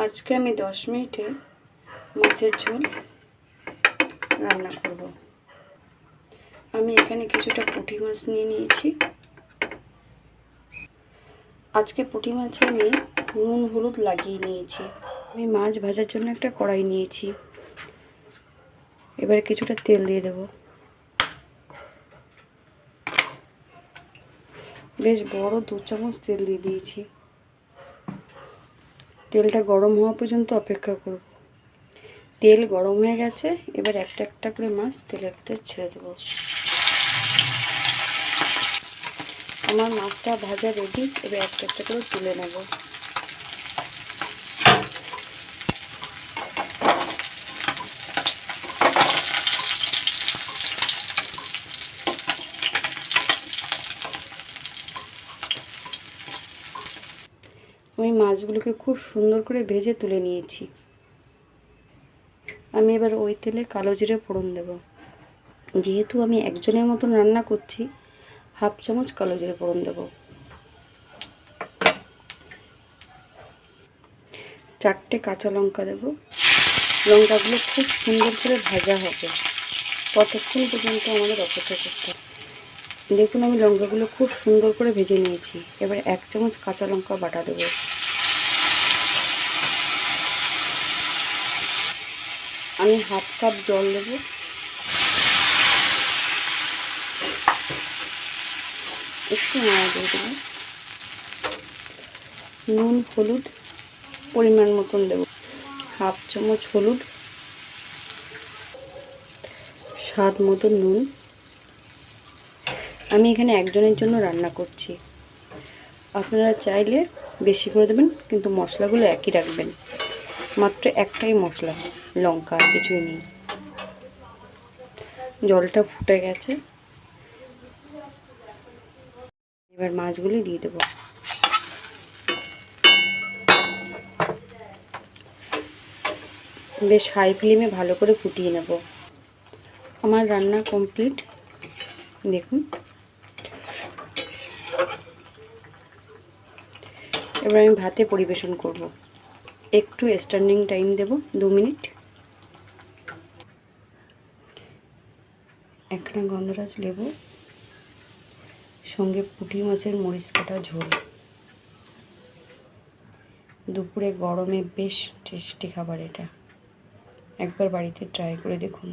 আজকে আমি 10 মিনিটে মাছের ঝোল রান্না করব। আমি এখানে কিছুটা পুঁটি মাছ নিয়ে নিয়েছি। আজকে পুঁটি মাছে আমি নুন হলুদ লাগিয়ে নিয়েছি। আমি মাছ ভাজার জন্য একটা কড়াই নিয়েছি। এবারে কিছুটা তেল দিয়ে দেব। বেশ বড় 2 চামচ তেল দিয়ে দিয়েছি। তেলটা গরম হওয়া পর্যন্ত অপেক্ষা করব। তেল গরম হয়ে গেছে। এবার একটা একটা করে মাছ তেলের ভিতরে ছেড়ে দেব। আমার মাছটা ভাজা রেডি। এবার একটা একটা করে তুলে নেব। আমি মাছগুলোকে খুব সুন্দর করে ভেজে তুলে নিয়েছি। আমি এবার ওই তেলে কালো জিরে ফোড়ন দেব। যেহেতু আমি একজনের মতন রান্না করছি, 1/2 চামচ কালো জিরে ফোড়ন দেব। 4টে কাঁচা লঙ্কা দেব। লঙ্কাগুলো খুব সুন্দর করে ভাজা হবে, ততক্ষণ পর্যন্ত আমাদের অপেক্ষা করতে হবে। দেখুন আমি লঙ্কাগুলো খুব সুন্দর করে ভেজে নিয়েছি। এবার 1 চামচ কাঁচা লঙ্কা বাটা দেব। আমি 1/2 কাপ জল দেব। একটু নাড়া দিয়ে দেব। নুন হলুদ পরিমাণ মতন দেব। 1/2 চামচ হলুদ, স্বাদ মতো নুন। আমি এখানে একজনের জন্য রান্না করছি। আপনারা চাইলে বেশি করে দেবেন, কিন্তু মশলাগুলো একই রাখবেন। মাত্র একটাই মশলা, লঙ্কা, আর কিছুই নেই। জলটা ফুটে গেছে। এবার মাছগুলি দিয়ে দেব। বেশ হাই ফ্লেমে ভালো করে ফুটিয়ে নেব। আমার রান্না কমপ্লিট। দেখুন, এবার আমি ভাতে পরিবেশন করব। একটু স্ট্যান্ডিং টাইম দেব 2 মিনিট। একটা গন্ধরাজ লেবু, সঙ্গে পুঁটি মাছের মরিচ কাটা ঝোল। দুপুরে গরমে বেশ টেস্টি খাবার এটা। একবার বাড়িতে ট্রাই করে দেখুন।